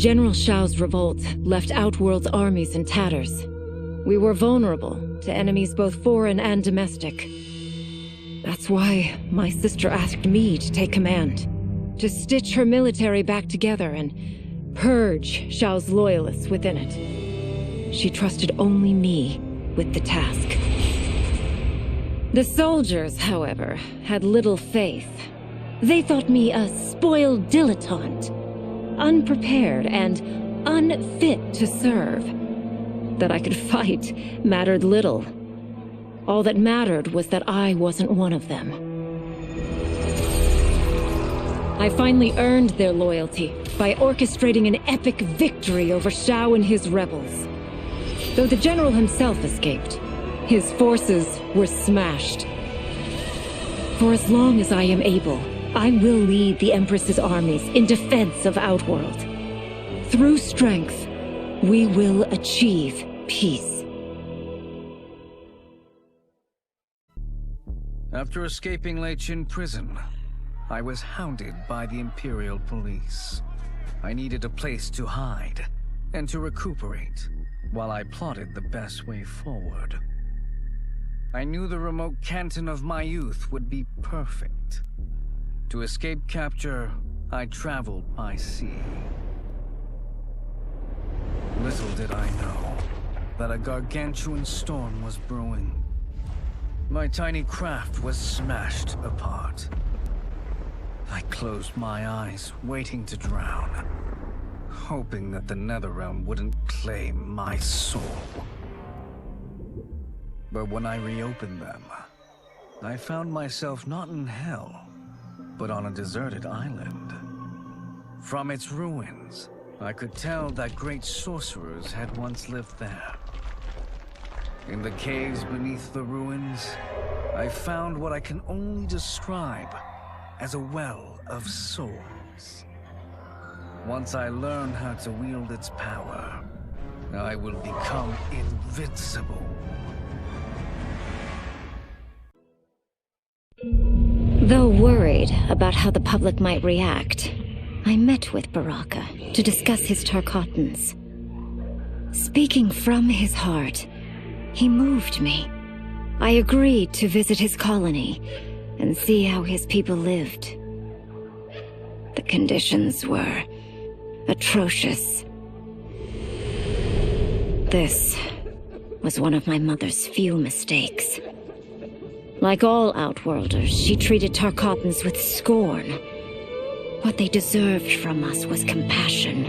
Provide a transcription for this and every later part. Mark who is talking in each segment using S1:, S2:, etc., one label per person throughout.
S1: General Shao's revolt left Outworld's armies in tatters. We were vulnerable to enemies both foreign and domestic. That's why my sister asked me to take command, to stitch her military back together and purge Shao's loyalists within it. She trusted only me with the task. The soldiers, however, had little faith. They thought me a spoiled dilettante, unprepared and unfit to serve. That I could fight mattered little. All that mattered was that I wasn't one of them. I finally earned their loyalty by orchestrating an epic victory over Shao and his rebels. Though the general himself escaped, his forces were smashed. For as long as I am able, I will lead the Empress's armies in defense of Outworld. Through strength, we will achieve peace.
S2: After escaping Lei Chin prison, I was hounded by the Imperial Police. I needed a place to hide and to recuperate while I plotted the best way forward. I knew the remote canton of my youth would be perfect. To escape capture, I traveled by sea. Little did I know that a gargantuan storm was brewing. My tiny craft was smashed apart. I closed my eyes, waiting to drown, hoping that the Netherrealm wouldn't claim my soul. But when I reopened them, I found myself not in hell, but on a deserted island. From its ruins, I could tell that great sorcerers had once lived there. In the caves beneath the ruins, I found what I can only describe as a well of souls. Once I learn how to wield its power, I will become invincible.
S1: Though worried about how the public might react, I met with Baraka to discuss his Tarkatans. Speaking from his heart, he moved me. I agreed to visit his colony and see how his people lived. The conditions were atrocious. This was one of my mother's few mistakes. Like all Outworlders, she treated Tarkatans with scorn. What they deserved from us was compassion.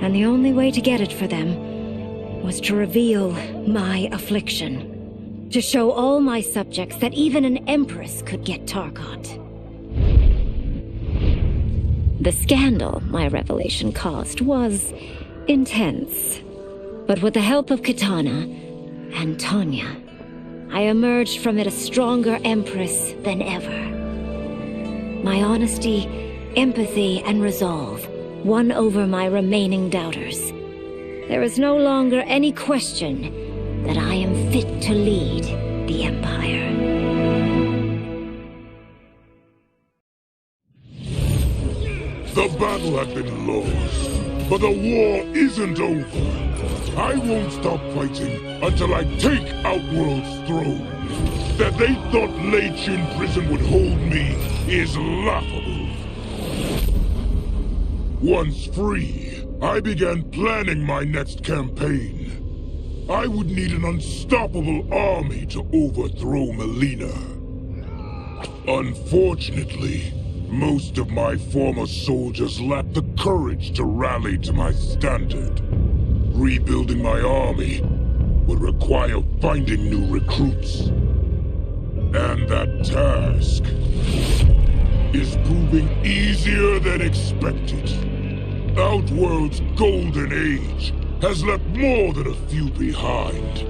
S1: And the only way to get it for them was to reveal my affliction. To show all my subjects that even an empress could get Tarkat. The scandal my revelation caused was intense. But with the help of Kitana and Tanya, I emerged from it a stronger empress than ever. My honesty, empathy, and resolve won over my remaining doubters. There is no longer any question that I am fit to lead the Empire.
S3: The battle had been lost, but the war isn't over. I won't stop fighting until I take Outworld's throne. That they thought Lei Chin prison would hold me is laughable. Once free, I began planning my next campaign. I would need an unstoppable army to overthrow Melina. Unfortunately, most of my former soldiers lacked the courage to rally to my standard. Rebuilding my army would require finding new recruits. And that task is proving easier than expected. Outworld's golden age has left more than a few behind.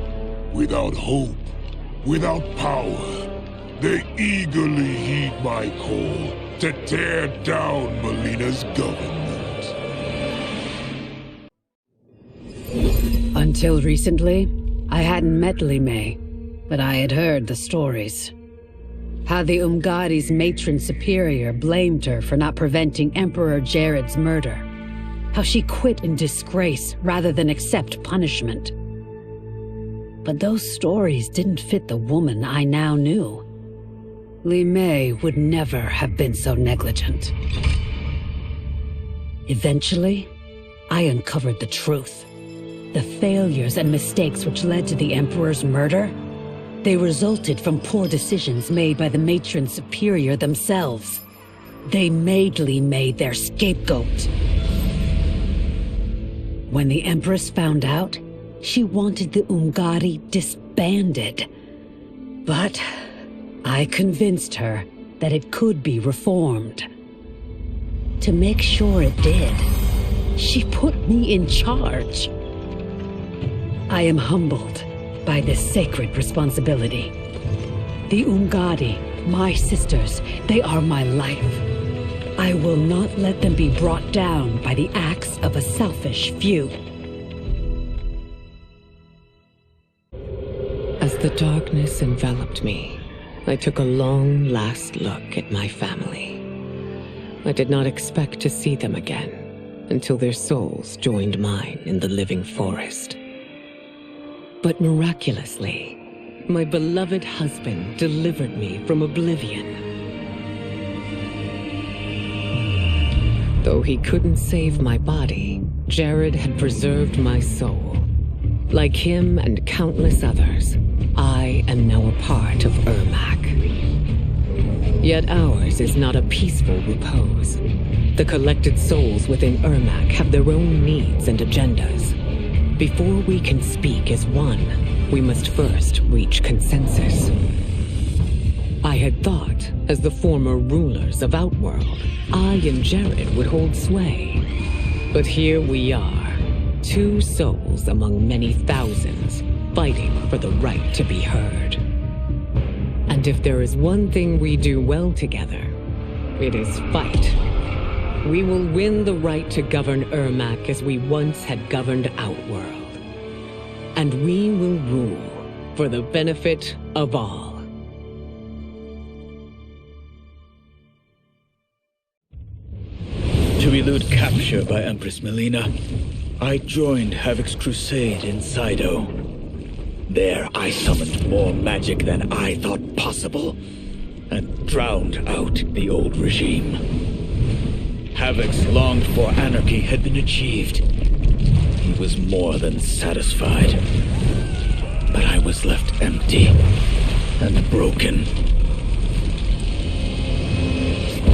S3: Without hope, without power, they eagerly heed my call to tear down Melina's government.
S4: Until recently, I hadn't met Li Mei, but I had heard the stories. How the Umgadi's matron superior blamed her for not preventing Emperor Jared's murder. how she quit in disgrace rather than accept punishment. But those stories didn't fit the woman I now knew. Li Mei would never have been so negligent. Eventually, I uncovered the truth. The failures and mistakes which led to the Emperor's murder, they resulted from poor decisions made by the Matron Superior themselves. They made Li Mei their scapegoat. When the Empress found out, she wanted the Ungari disbanded. But I convinced her that it could be reformed. To make sure it did, she put me in charge. I am humbled by this sacred responsibility. The Ungari, my sisters, they are my life. I will not let them be brought down by the acts of a selfish few.
S5: As the darkness enveloped me, I took a long last look at my family. I did not expect to see them again until their souls joined mine in the living forest. But miraculously, my beloved husband delivered me from oblivion. Though he couldn't save my body, Jared had preserved my soul. Like him and countless others, I am now a part of Ermac. Yet ours is not a peaceful repose. The collected souls within Ermac have their own needs and agendas. Before we can speak as one, we must first reach consensus. I had thought, as the former rulers of Outworld, I and Jared would hold sway. But here we are, two souls among many thousands, fighting for the right to be heard. And if there is one thing we do well together, it is fight. We will win the right to govern Ermac as we once had governed Outworld. And we will rule for the benefit of all.
S6: To elude capture by Empress Melina, I joined Havoc's crusade in Sido. There I summoned more magic than I thought possible, and drowned out the old regime. Havoc's longed-for anarchy had been achieved. He was more than satisfied. But I was left empty and broken.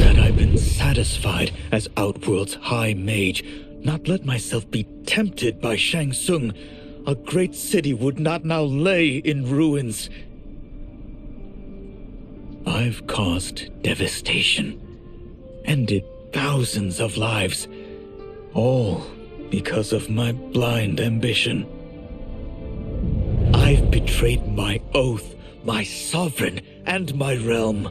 S6: Had I been satisfied as Outworld's High Mage, not let myself be tempted by Shang Tsung, a great city would not now lay in ruins. I've caused devastation, ended thousands of lives, all because of my blind ambition. I've betrayed my oath, my sovereign, and my realm.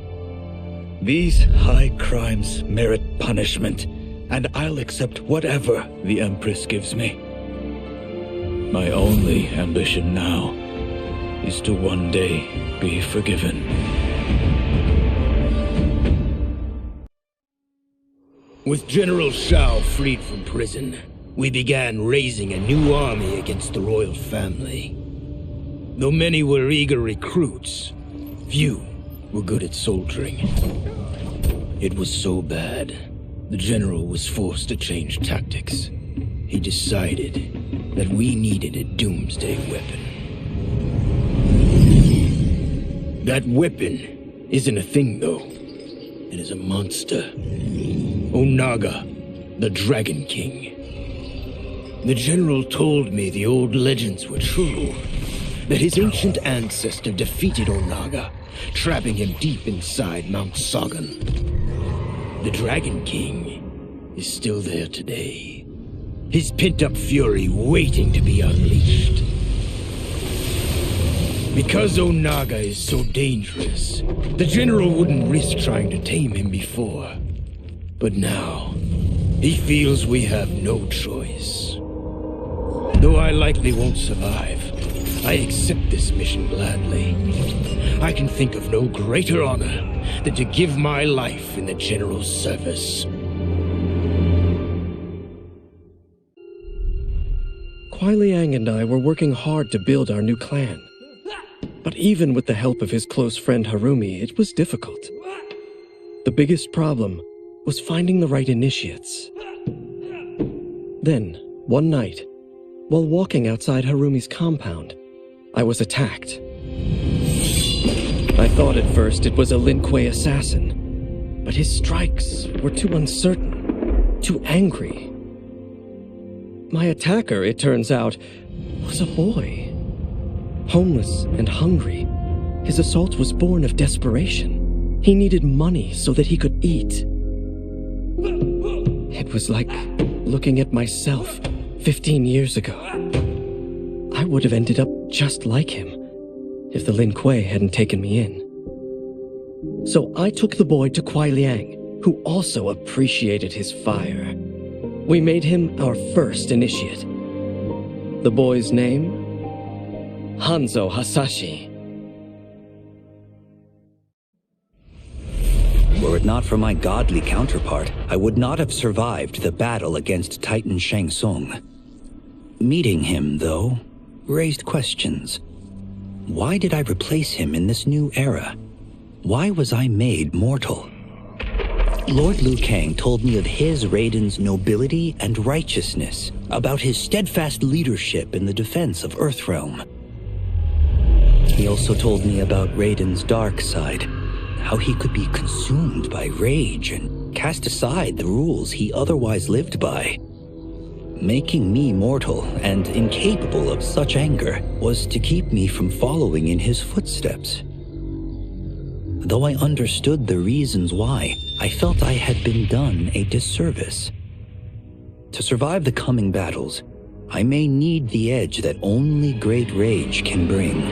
S6: These high crimes merit punishment, and I'll accept whatever the Empress gives me. My only ambition now is to one day be forgiven.
S7: With General Shao freed from prison, we began raising a new army against the royal family. Though many were eager recruits, few were good at soldiering. It was so bad, the general was forced to change tactics. He decided that we needed a doomsday weapon. That weapon isn't a thing, though. It is a monster. Onaga, the Dragon King. The general told me the old legends were true, that his ancient ancestor defeated Onaga, trapping him deep inside Mount Sagan. The Dragon King is still there today, his pent-up fury waiting to be unleashed. Because Onaga is so dangerous, the general wouldn't risk trying to tame him before. But now, he feels we have no choice. Though I likely won't survive, I accept this mission gladly. I can think of no greater honor than to give my life in the general's service.
S8: Kuai Liang and I were working hard to build our new clan. But even with the help of his close friend Harumi, it was difficult. The biggest problem was finding the right initiates. Then, one night, while walking outside Harumi's compound, I was attacked. I thought at first it was a Lin Kuei assassin, but his strikes were too uncertain, too angry. My attacker, it turns out, was a boy. Homeless and hungry, his assault was born of desperation. He needed money so that he could eat. It was like looking at myself 15 years ago. I would have ended up just like him if the Lin Kuei hadn't taken me in. So I took the boy to Kuai Liang, who also appreciated his fire. We made him our first initiate. The boy's name? Hanzo Hasashi.
S9: Were it not for my godly counterpart, I would not have survived the battle against Titan Shang Tsung. Meeting him, though, raised questions. Why did I replace him in this new era? Why was I made mortal? Lord Liu Kang told me of his Raiden's nobility and righteousness, about his steadfast leadership in the defense of Earthrealm. He also told me about Raiden's dark side, how he could be consumed by rage and cast aside the rules he otherwise lived by. Making me mortal and incapable of such anger was to keep me from following in his footsteps. Though I understood the reasons why, I felt I had been done a disservice. To survive the coming battles, I may need the edge that only great rage can bring.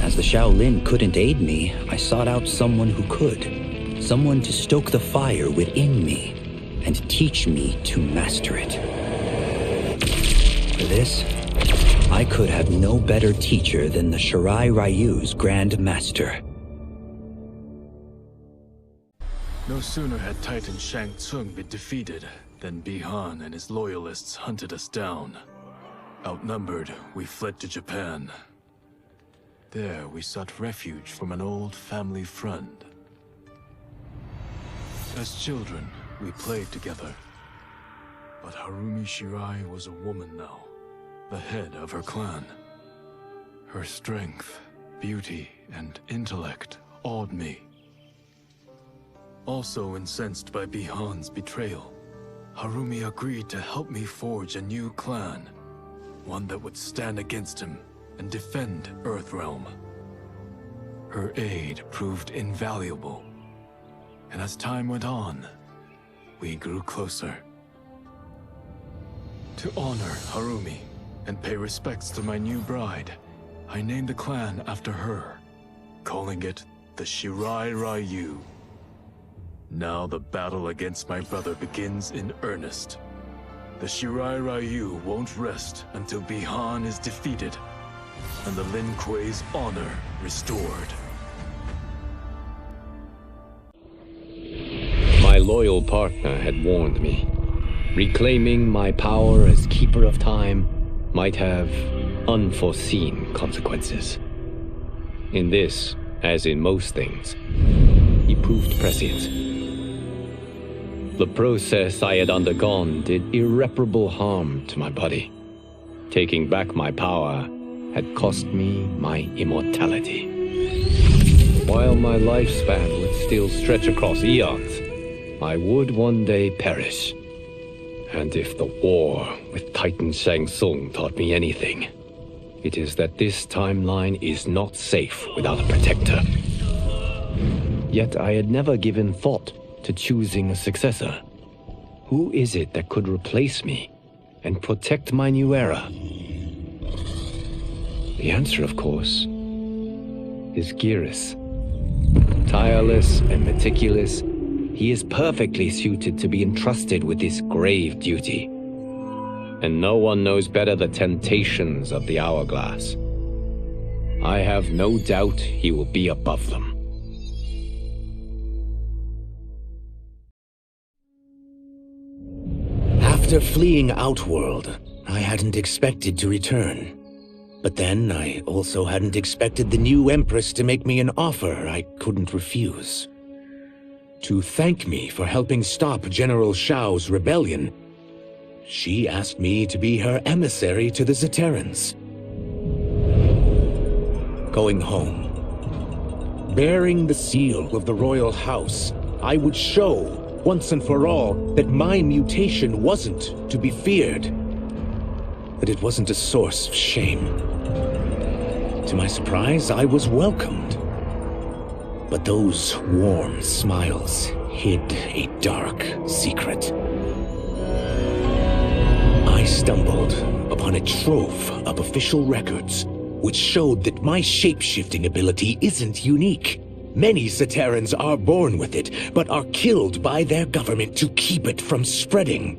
S9: As the Shaolin couldn't aid me, I sought out someone who could. Someone to stoke the fire within me and teach me to master it. For this, I could have no better teacher than the Shirai Ryu's Grand Master.
S10: No sooner had Titan Shang Tsung been defeated than Bi-Han and his loyalists hunted us down. Outnumbered, we fled to Japan. There, we sought refuge from an old family friend. As children, we played together. But Harumi Shirai was a woman now, the head of her clan. Her strength, beauty, and intellect awed me. Also incensed by Bi-Han's betrayal, Harumi agreed to help me forge a new clan, one that would stand against him and defend Earthrealm. Her aid proved invaluable, and as time went on, we grew closer. To honor Harumi and pay respects to my new bride, I named the clan after her, calling it the Shirai Ryu. Now the battle against my brother begins in earnest. The Shirai Ryu won't rest until Bi-Han is defeated and the Lin Kuei's honor restored.
S7: My loyal partner had warned me. Reclaiming my power as Keeper of Time might have unforeseen consequences. In this, as in most things, he proved prescient. The process I had undergone did irreparable harm to my body. Taking back my power had cost me my immortality. While my lifespan would still stretch across eons, I would one day perish. And if the war with Titan Shang Tsung taught me anything, it is that this timeline is not safe without a protector. Yet I had never given thought to choosing a successor. Who is it that could replace me and protect my new era? The answer, of course, is Geras. Tireless and meticulous, he is perfectly suited to be entrusted with this grave duty. And no one knows better the temptations of the hourglass. I have no doubt he will be above them.
S6: After fleeing Outworld,
S11: I hadn't expected to return. But then, I also hadn't expected the new Empress to make me an offer I couldn't refuse. To thank me for helping stop General Shao's rebellion, she asked me to be her emissary to the Zaterrans. Going home, bearing the seal of the royal house, I would show, once and for all, that my mutation wasn't to be feared. That it wasn't a source of shame. To my surprise, I was welcomed. But those warm smiles hid a dark secret. I stumbled upon a trove of official records, which showed that my shape-shifting ability isn't unique. Many Zaterrans are born with it, but are killed by their government to keep it from spreading.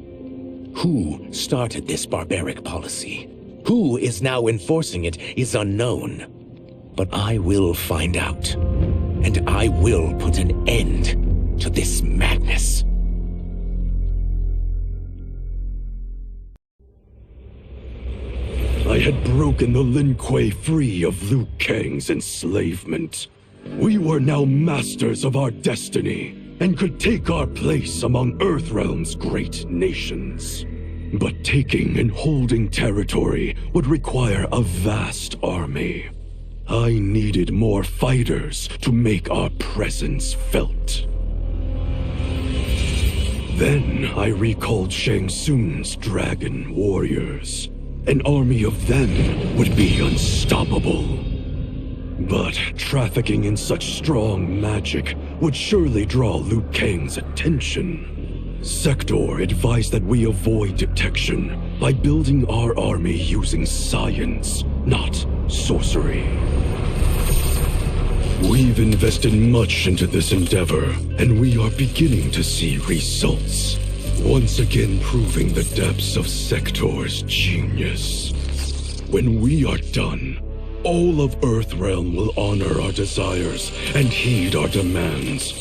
S11: Who started this barbaric policy? Who is now enforcing it is unknown. But I will find out, and I will put an end to this madness.
S3: I had broken the Lin Kuei free of Liu Kang's enslavement. We were now masters of our destiny, and could take our place among Earthrealm's great nations. But taking and holding territory would require a vast army. I needed more fighters to make our presence felt. Then I recalled Shang Tsung's dragon warriors. An army of them would be unstoppable. But trafficking in such strong magic would surely draw Liu Kang's attention. Sector advised that we avoid detection by building our army using science, not sorcery. We've invested much into this endeavor, and we are beginning to see results. Once again proving the depths of Sector's genius. When we are done, all of Earthrealm will honor our desires and heed our demands.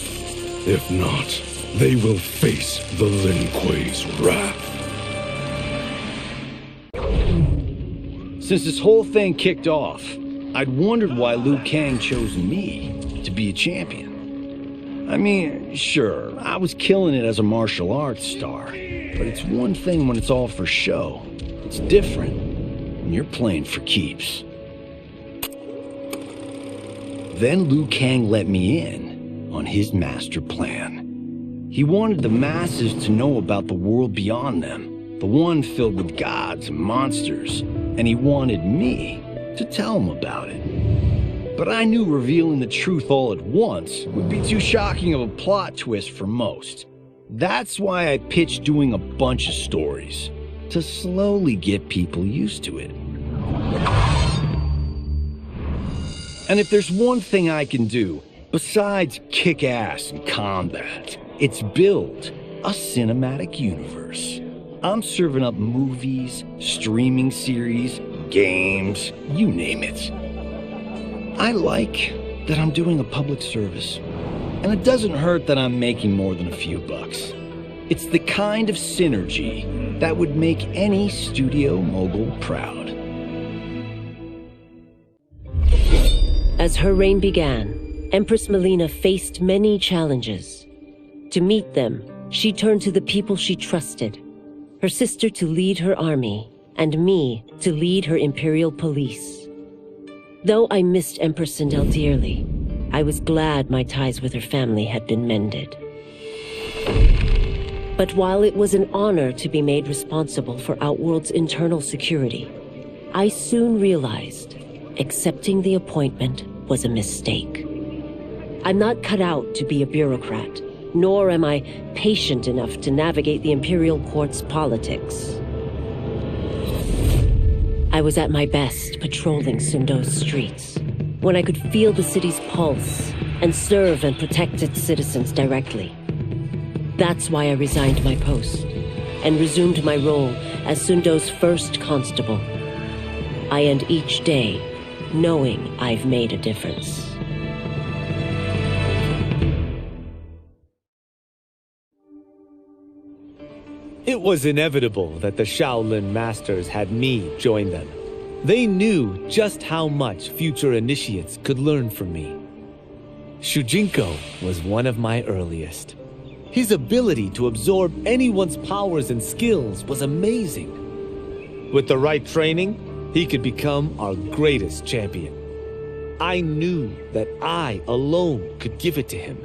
S3: If not, they will face the Lin Kuei's wrath.
S12: Since this whole thing kicked off, I'd wondered why Liu Kang chose me to be a champion. I mean, sure, I was killing it as a martial arts star, but it's one thing when it's all for show. It's different when you're playing for keeps. Then Liu Kang let me in on his master plan. He wanted the masses to know about the world beyond them, the one filled with gods and monsters, and he wanted me to tell them about it. But I knew revealing the truth all at once would be too shocking of a plot twist for most. That's why I pitched doing a bunch of stories, to slowly get people used to it. And if there's one thing I can do, besides kick ass in combat, it's build a cinematic universe. I'm serving up movies, streaming series, games, you name it. I like that I'm doing a public service, and it doesn't hurt that I'm making more than a few bucks. It's the kind of synergy that would make any studio mogul proud.
S13: As her reign began, Empress Melina faced many challenges. To meet them, she turned to the people she trusted, her sister to lead her army, and me to lead her imperial police. Though I missed Empress Sindel dearly, I was glad my ties with her family had been mended. But while it was an honor to be made responsible for Outworld's internal security, I soon realized accepting the appointment was a mistake. I'm not cut out to be a bureaucrat, nor am I patient enough to navigate the Imperial Court's politics. I was at my best patrolling Sundo's streets, when I could feel the city's pulse and serve and protect its citizens directly. That's why I resigned my post and resumed my role as Sundo's first constable. I end each day knowing I've made a difference.
S14: It was inevitable that the Shaolin Masters had me join them. They knew just how much future initiates could learn from me. Shujinko was one of my earliest. His ability to absorb anyone's powers and skills was amazing. With the right training, he could become our greatest champion. I knew that I alone could give it to him.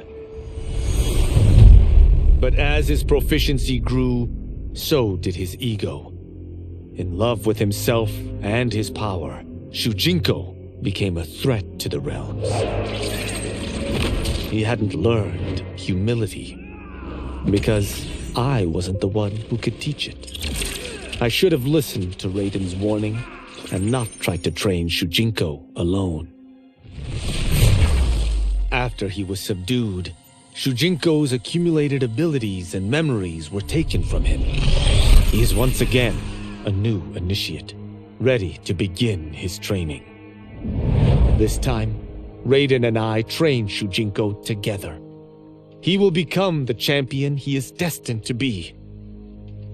S14: But as his proficiency grew, so did his ego. In love with himself and his power, Shujinko became a threat to the realms. He hadn't learned humility, because I wasn't the one who could teach it. I should have listened to Raiden's warning and not tried to train Shujinko alone. After he was subdued, Shujinko's accumulated abilities and memories were taken from him. He is once again a new initiate, ready to begin his training. This time, Raiden and I train Shujinko together. He will become the champion he is destined to be.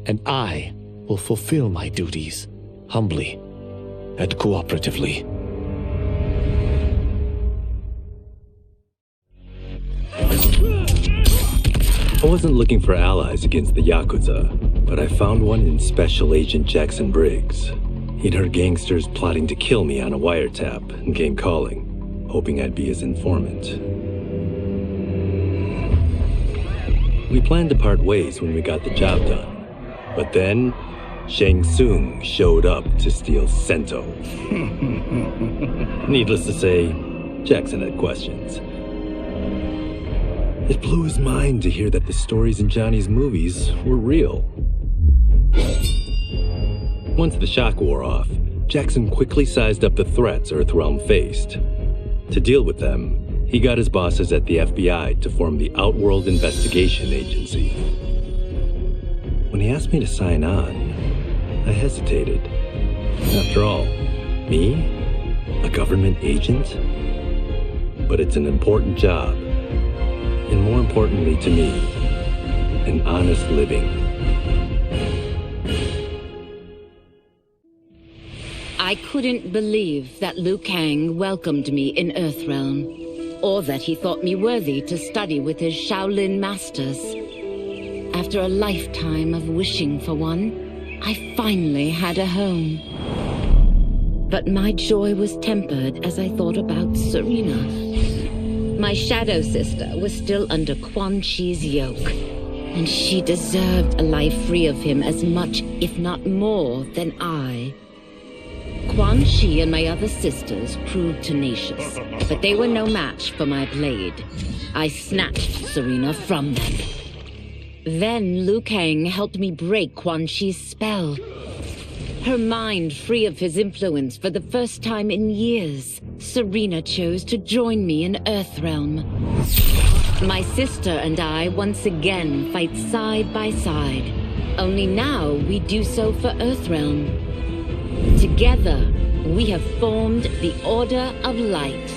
S14: And I will fulfill my duties, humbly and cooperatively.
S15: I wasn't looking for allies against the Yakuza, but I found one in Special Agent Jackson Briggs. He'd heard gangsters plotting to kill me on a wiretap and came calling, hoping I'd be his informant. We planned to part ways when we got the job done, but then Shang Tsung showed up to steal Sento. Needless to say, Jackson had questions. It blew his mind to hear that the stories in Johnny's movies were real. Once the shock wore off, Jackson quickly sized up the threats Earthrealm faced. To deal with them, he got his bosses at the FBI to form the Outworld Investigation Agency. When he asked me to sign on, I hesitated. After all, me? A government agent? But it's an important job. And more importantly to me, an honest living.
S16: I couldn't believe that Liu Kang welcomed me in Earthrealm, or that he thought me worthy to study with his Shaolin masters. After a lifetime of wishing for one, I finally had a home. But my joy was tempered as I thought about Serena. My shadow sister was still under Quan Chi's yoke, and she deserved a life free of him as much, if not more, than I. Quan Chi and my other sisters proved tenacious, but they were no match for my blade. I snatched Serena from them. Then Liu Kang helped me break Quan Chi's spell. Her mind free of his influence for the first time in years, Serena chose to join me in Earthrealm. My sister and I once again fight side by side, only now we do so for Earthrealm. Together, we have formed the Order of Light.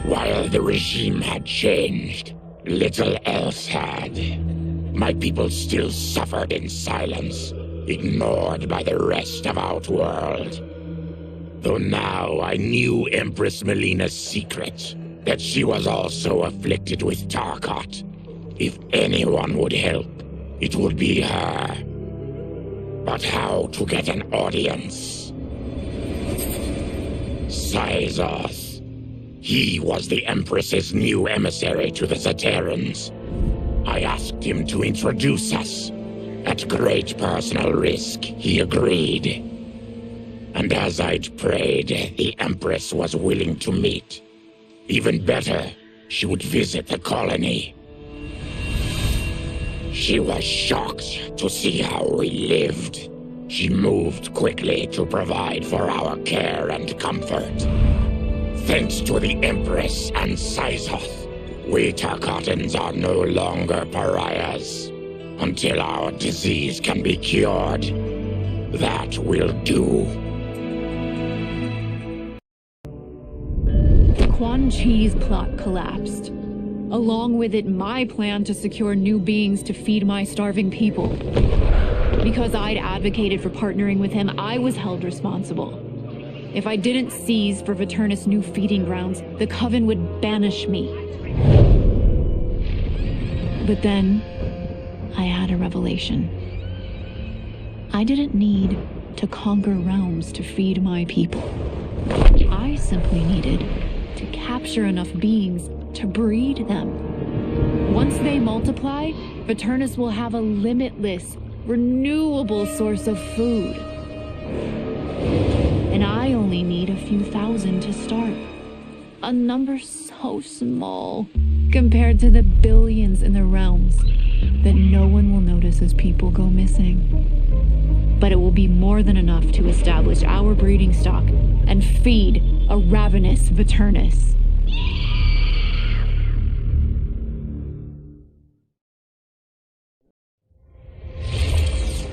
S11: While the regime had changed, little else had. My people still suffered in silence, ignored by the rest of Outworld. Though now I knew Empress Melina's secret, that she was also afflicted with Tarkat. If anyone would help, it would be her. But how to get an audience? Syzoth. He was the Empress's new emissary to the Zaterrans. I asked him to introduce us. At great personal risk, he agreed. And as I'd prayed, the Empress was willing to meet. Even better, she would visit the colony. She was shocked to see how we lived. She moved quickly to provide for our care and comfort. Thanks to the Empress and Syzoth, we Tarkatans are no longer pariahs. Until our disease can be cured, that will do.
S17: Quan Chi's plot collapsed. Along with it, my plan to secure new beings to feed my starving people. Because I'd advocated for partnering with him, I was held responsible. If I didn't seize for Viternus' new feeding grounds, the Coven would banish me. But then, I had a revelation. I didn't need to conquer realms to feed my people. I simply needed to capture enough beings to breed them. Once they multiply, Viternus will have a limitless, renewable source of food. And I only need a few thousand to start. A number so small compared to the billions in the realms that no one will notice as people go missing. But it will be more than enough to establish our breeding stock and feed a ravenous Viternus.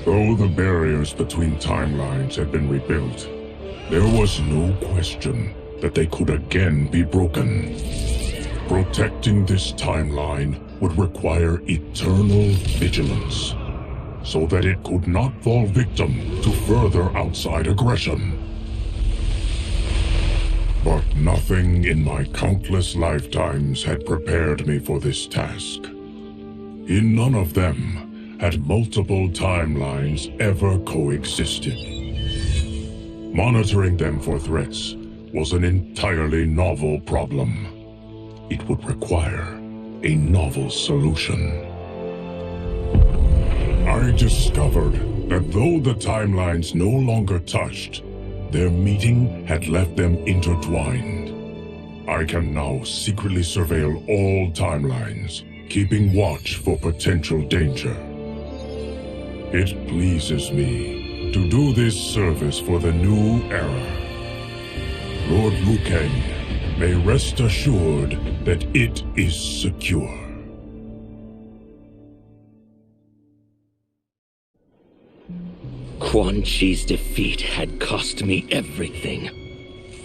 S3: Though the barriers between timelines had been rebuilt, there was no question that they could again be broken. Protecting this timeline would require eternal vigilance, so that it could not fall victim to further outside aggression. But nothing in my countless lifetimes had prepared me for this task. In none of them had multiple timelines ever coexisted. Monitoring them for threats was an entirely novel problem. It would require a novel solution. I discovered that though the timelines no longer touched, their meeting had left them intertwined. I can now secretly surveil all timelines, keeping watch for potential danger. It pleases me to do this service for the new era. Lord Liu Kang may rest assured that it is secure.
S7: Quan Chi's defeat had cost me everything.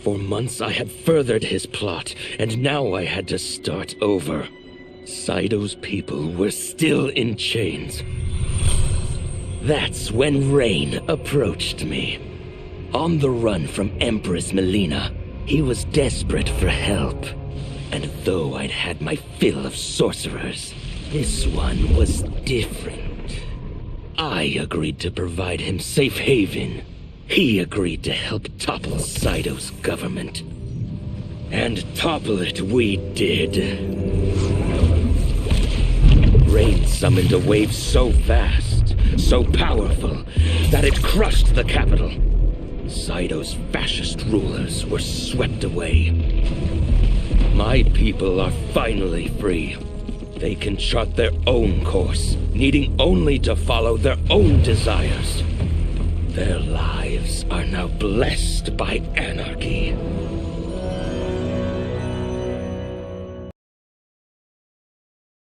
S7: For months I had furthered his plot, and now I had to start over. Saido's people were still in chains. That's when Rain approached me. On the run from Empress Melina, he was desperate for help. And though I'd had my fill of sorcerers, this one was different. I agreed to provide him safe haven. He agreed to help topple Saido's government. And topple it we did. Rain summoned a wave so vast, so powerful, that it crushed the capital. Saido's fascist rulers were swept away. My people are finally free. They can chart their own course, needing only to follow their own desires. Their lives are now blessed by anarchy.